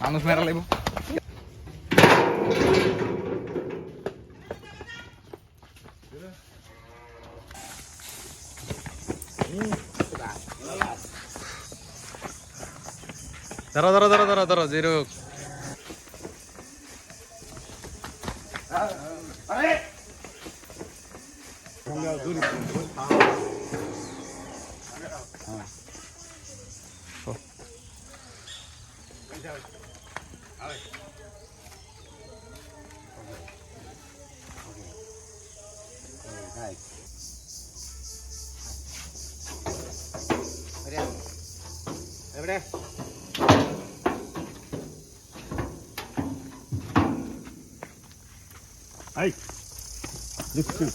মানুষ মেরা লাগবো। ধরো ধরো ধরো ধরো ধরো zero. Hey, look too.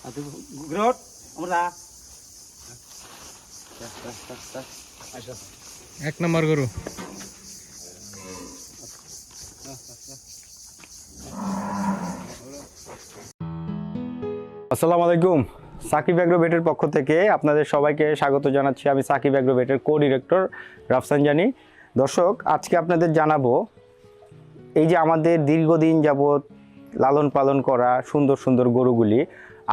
Atu grot, আমরা এক নম্বর গরু। আসসালামু আলাইকুম। সাকিব এগ্রো ভেটের পক্ষ থেকে আপনাদের সবাইকে স্বাগত জানাচ্ছি। আমি সাকিব এগ্রো ভেটের কো-ডিরেক্টর রাফসানজানি। দর্শক, আজকে আপনাদের জানাবো এই যে আমাদের দীর্ঘদিন যাবৎ লালন পালন করা সুন্দর সুন্দর গরুগুলি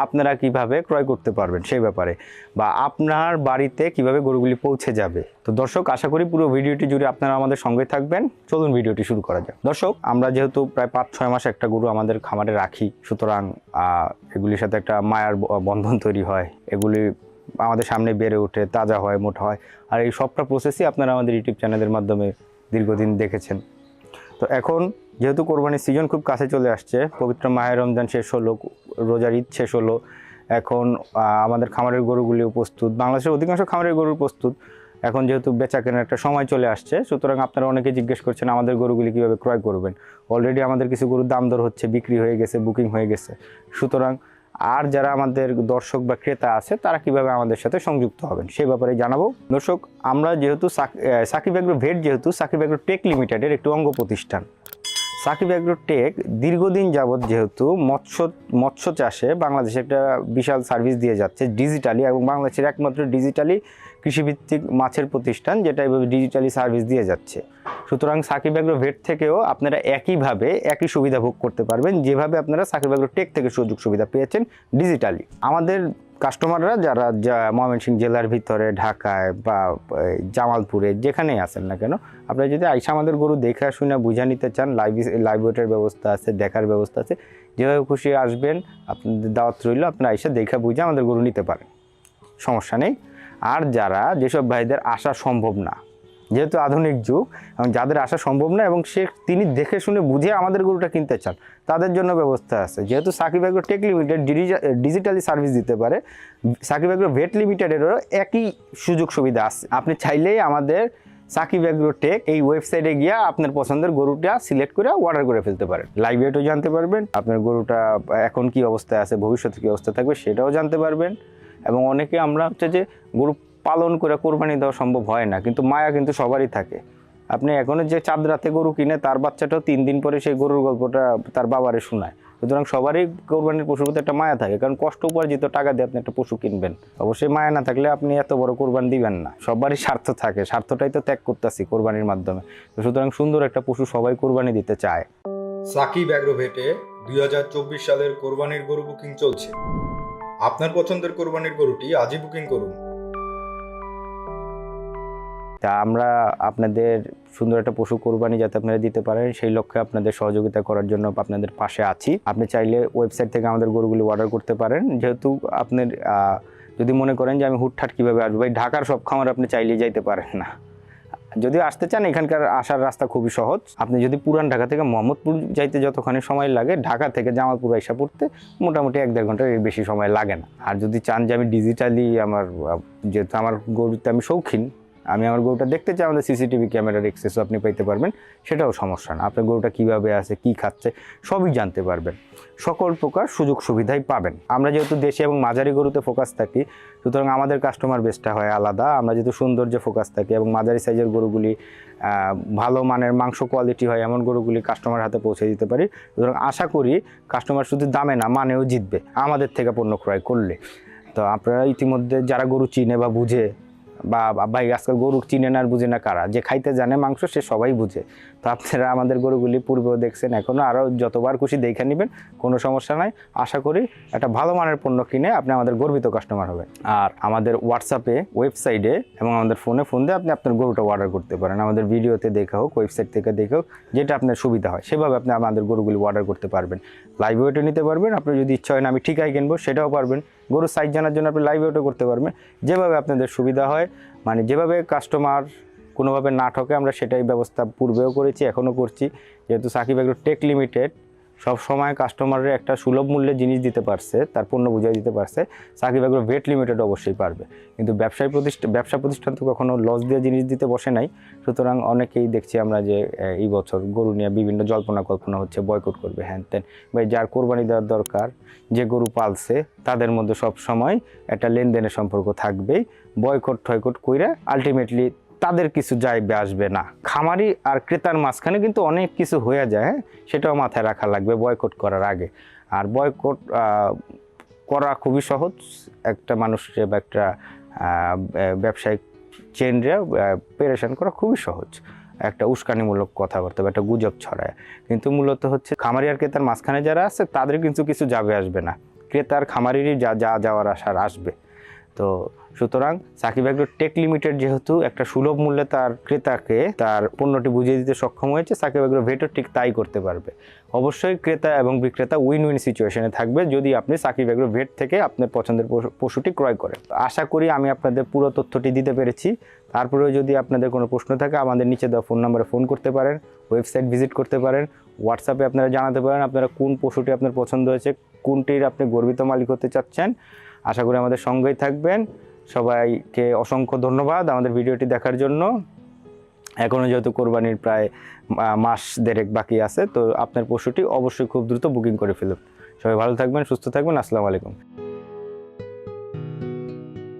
আপনারা কিভাবে ক্রয় করতে পারবেন সেই ব্যাপারে, বা আপনার বাড়িতে কিভাবে গরুগুলি পৌঁছে যাবে। তো দর্শক, আশা করি পুরো ভিডিওটি জুড়ে আপনারা আমাদের সঙ্গে থাকবেন। চলুন ভিডিওটি শুরু করা যাক। দর্শক, আমরা যেহেতু প্রায় 5-6 মাস একটা গরু আমাদের খামারে রাখি, সুতরাং এগুলির সাথে একটা মায়ার বন্ধন তৈরি হয়। এগুলি আমাদের সামনে বেড়ে ওঠে, তাজা হয়, মোটা হয়, আর এই সবটা প্রসেসই আপনারা আমাদের ইউটিউব চ্যানেলের মাধ্যমে দীর্ঘদিন দেখেছেন। তো এখন যেহেতু কোরবানির সিজন খুব কাছে চলে আসছে, পবিত্র মাহে রমজান শেষ হলো, রোজার ঈদ শেষ হলো, এখন আমাদের খামারের গরুগুলিও প্রস্তুত, বাংলাদেশের অধিকাংশ খামারের গরুর প্রস্তুত। এখন যেহেতু বেচা কেনার একটা সময় চলে আসছে, সুতরাং আপনারা অনেকে জিজ্ঞেস করছেন আমাদের গরুগুলি কীভাবে ক্রয় করবেন। অলরেডি আমাদের কিছু গরুর দাম দর হচ্ছে, বিক্রি হয়ে গেছে, বুকিং হয়ে গেছে। সুতরাং আর যারা আমাদের দর্শক বা ক্রেতা আছে তারা কিভাবে আমাদের সাথে সংযুক্ত হবেন সেই ব্যাপারে জানাবো। দর্শক, আমরা যেহেতু সাকিব এগ্রো ভেট যেহেতু সাকিব এগ্রো টেক লিমিটেডের একটি অঙ্গ প্রতিষ্ঠান। সাকিব এগ্রো টেক দীর্ঘদিন যাবৎ যেহেতু মৎস্য চাষে বাংলাদেশে একটা বিশাল সার্ভিস দিয়ে যাচ্ছে ডিজিটালি, এবং বাংলাদেশের একমাত্র ডিজিটালি কৃষিভিত্তিক মাছের প্রতিষ্ঠান যেটা এভাবে ডিজিটালি সার্ভিস দিয়ে যাচ্ছে। সুতরাং সাকিব এগ্রো ভেট থেকেও আপনারা একইভাবে একই সুবিধা ভোগ করতে পারবেন যেভাবে আপনারা সাকিব এগ্রো টেক থেকে সুযোগ সুবিধা পেয়েছেন ডিজিটালি। আমাদের কাস্টমাররা যারা ময়মনসিংহ জেলার ভিতরে, ঢাকায় বা জামালপুরে যেখানেই আসেন না কেন, আপনারা যদি আইসা আমাদের গরু দেখা শুনে বুঝা নিতে চান, লাইভ ওয়েটের ব্যবস্থা আছে, দেখার ব্যবস্থা আছে, যেভাবে খুশি আসবেন, আপনাদের দাওয়াত রইল, আপনারা আইসা দেখা বুঝে আমাদের গরু নিতে পারেন, সমস্যা নেই। আর যারা যেসব ভাইদের আসা সম্ভব না, যেহেতু আধুনিক যুগ, এবং যাদের আসা সম্ভব না এবং তিনি দেখে শুনে বুঝে আমাদের গরুটা কিনতে চান, তাদের জন্য ব্যবস্থা আছে। যেহেতু Sakib agro tech limited digitally service দিতে পারে, সাকিব এগ্রো ভেট লিমিটেডেরও একই সুযোগ সুবিধা আছে। আপনি চাইলেই আমাদের সাকিব এগ্রো টেক এই ওয়েবসাইটে গিয়ে আপনার পছন্দের গরুটা সিলেক্ট করে অর্ডার করে ফেলতে পারেন। লাইভ ওয়েটও জানতে পারবেন, আপনার গরুটা এখন কি অবস্থায় আছে, ভবিষ্যতে কী অবস্থা থাকবে সেটাও জানতে পারবেন। এবং অনেকে আমরা হচ্ছে যে গরু পালন করে কোরবানি দেওয়া সম্ভব হয় না, কিন্তু মায়া কিন্তু সবারই থাকে। আপনি এখনও যে চাঁদ রাতে গরু কিনে তার বাচ্চাটাও 3 দিন পরে সেই গরুর গল্পটা তার বাবারে শোনায়। সুতরাং সবারই কোরবানির পশুর প্রতি একটা মায়া থাকে, কারণ কষ্ট উপার্জিত টাকা দিয়ে আপনি একটা পশু কিনবেন, অবশ্যই মায়া না থাকলে আপনি এত বড় কোরবানি দিবেন না। সবারই স্বার্থ থাকে, স্বার্থটাই তো ত্যাগ করতেছি কোরবানির মাধ্যমে। তো সুতরাং সুন্দর একটা পশু সবাই কোরবানি দিতে চায়। সাকিব এগ্রো ভেটে 2024 সালের কোরবানির গরু বুকিং চলছে। আপনার পছন্দের কোরবানির গরুটি আজই বুকিং করুন। তা আমরা আপনাদের সুন্দর একটা পশু কোরবানি যাতে আপনারা দিতে পারেন সেই লক্ষ্যে আপনাদের সহযোগিতা করার জন্য আপনাদের পাশে আছি। আপনি চাইলে ওয়েবসাইট থেকে আমাদের গরুগুলি অর্ডার করতে পারেন। যেহেতু আপনার যদি মনে করেন যে আমি হুটহাট কীভাবে আসবো, ভাই ঢাকার সব খামার আপনি চাইলেই যাইতে পারেন না। যদি আসতে চান, এখানকার আসার রাস্তা খুবই সহজ। আপনি যদি পুরান ঢাকা থেকে মোহাম্মদপুর যাইতে যতখানি সময় লাগে, ঢাকা থেকে জামালপুর আইসা পড়তে মোটামুটি 1-1.5 ঘন্টার বেশি সময় লাগে না। আর যদি চান যে আমি ডিজিটালি যেহেতু আমার গরুতে আমি শৌখিন, আমি আমার গরুটা দেখতে চাই, আমাদের সিসিটিভি ক্যামেরার অ্যাক্সেসও আপনি পেতে পারবেন, সেটাও সমস্যা না। আপনার গরুটা কীভাবে আছে, কী খাচ্ছে সবই জানতে পারবেন, সকল প্রকার সুযোগ সুবিধাই পাবেন। আমরা যেহেতু দেশি এবং মাঝারি গরুতে ফোকাস থাকি, সুতরাং আমাদের কাস্টমার বেসটা হয় আলাদা। আমরা যেহেতু সৌন্দর্যে ফোকাস থাকি এবং মাঝারি সাইজের গরুগুলি ভালো মানের মাংস কোয়ালিটি হয় এমন গরুগুলি কাস্টমার হাতে পৌঁছে দিতে পারি। সুতরাং আশা করি কাস্টমার শুধু দামে না মানেও জিতবে আমাদের থেকে পণ্য ক্রয় করলে। তো আপনারা ইতিমধ্যে যারা গরু চিনে বা বুঝে বা ভাই আজকাল গরু চিনে না আর বুঝে না কারা, যে খাইতে জানে মাংস সে সবাই বুঝে। তো আপনারা আমাদের গরুগুলি পূর্বেও দেখছেন, এখনও আরও যতবার খুশি দেখে নেবেন, কোনো সমস্যা নাই। আশা করি একটা ভালো মানের পণ্য কিনে আপনি আমাদের গর্বিত কাস্টমার হবেন। আর আমাদের হোয়াটসঅ্যাপে, ওয়েবসাইটে এবং আমাদের ফোন দিয়ে আপনি আপনার গরুটা অর্ডার করতে পারেন। আমাদের ভিডিওতে দেখা হোক, ওয়েবসাইট থেকে দেখে হোক, যেটা আপনার সুবিধা হয় সেভাবে আপনি আমাদের গরুগুলি অর্ডার করতে পারবেন। লাইভ ওয়েটও নিতে পারবেন, আপনি যদি ইচ্ছা হয় না আমি ঠিকায় কিনবো সেটাও পারবেন। গরুর সাইজ জানার জন্য আপনি লাইভ ওয়েটও করতে পারবেন, যেভাবে আপনাদের সুবিধা হয়, মানে যেভাবে কাস্টমার কোনোভাবে না ঠকে আমরা সেটাই ব্যবস্থা পূর্বেও করেছি, এখনও করছি। যেহেতু সাকিব এগ্রো টেক লিমিটেড সব সময় কাস্টমারের একটা সুলভ মূল্যে জিনিস দিতে পারছে, তার পণ্য বুঝিয়ে দিতে পারছে, সাকিব এগ্রো ভেট লিমিটেড অবশ্যই পারবে। কিন্তু ব্যবসা প্রতিষ্ঠান তো কখনো লস দিয়ে জিনিস দিতে বসে নাই। সুতরাং অনেকেই দেখছি আমরা যে এই বছর গরু নিয়ে বিভিন্ন জল্পনা কল্পনা হচ্ছে, বয়কট করবে হ্যান ত্যান। ভাই যার কোরবানি দেওয়ার দরকার, যে গরু পালছে, তাদের মধ্যে সব সময় একটা লেনদেনের সম্পর্ক থাকবেই। বয়কট টয়কট কইরা আলটিমেটলি তাদের কিছু যায় আসবে না। খামারি আর ক্রেতার মাঝখানে কিন্তু অনেক কিছু হয়ে যায়, হ্যাঁ, সেটাও মাথায় রাখা লাগবে বয়কট করার আগে। আর বয়কট করা খুবই সহজ, একটা মানুষের বা একটা ব্যবসায়িক চেনরে পেরেশান করা খুবই সহজ। একটা উস্কানিমূলক কথাবার্তা বা একটা গুজব ছড়ায়, কিন্তু মূলত হচ্ছে খামারি আর ক্রেতার মাঝখানে যারা আছে তাদের কিন্তু কিছু যাবে আসবে না, ক্রেতার খামারিরই যা যাওয়ার আসার আসবে। তো সুতরাং সাকিব এগ্রো টেক লিমিটেড যেহেতু একটা সুলভ মূল্যে তার ক্রেতাকে তার পণ্যটি বুঝিয়ে দিতে সক্ষম হয়েছে, সাকিব এগ্রো ভেটও ঠিক তাই করতে পারবে। অবশ্যই ক্রেতা এবং বিক্রেতা উইন উইন সিচুয়েশনে থাকবে যদি আপনি সাকিব এগ্রো ভেট থেকে আপনার পছন্দের পশুটি ক্রয় করেন। আশা করি আমি আপনাদের পুরো তথ্যটি দিতে পেরেছি। তারপরেও যদি আপনাদের কোনো প্রশ্ন থাকে আমাদের নিচে দেওয়া ফোন নাম্বারে ফোন করতে পারেন, ওয়েবসাইট ভিজিট করতে পারেন, হোয়াটসঅ্যাপে আপনারা জানাতে পারেন আপনারা কোন পশুটি আপনার পছন্দ হয়েছে, কোনটির আপনি গর্বিত মালিক হতে চাচ্ছেন। আশা করি আমাদের সঙ্গেই থাকবেন। সবাইকে অসংখ্য ধন্যবাদ আমাদের ভিডিওটি দেখার জন্য। এখনও যেহেতু কোরবানির প্রায় মাস দেড়েক বাকি আছে, তো আপনার পশুটি অবশ্যই খুব দ্রুত বুকিং করে ফেলুন। সবাই ভালো থাকবেন, সুস্থ থাকবেন। আসসালামু আলাইকুম।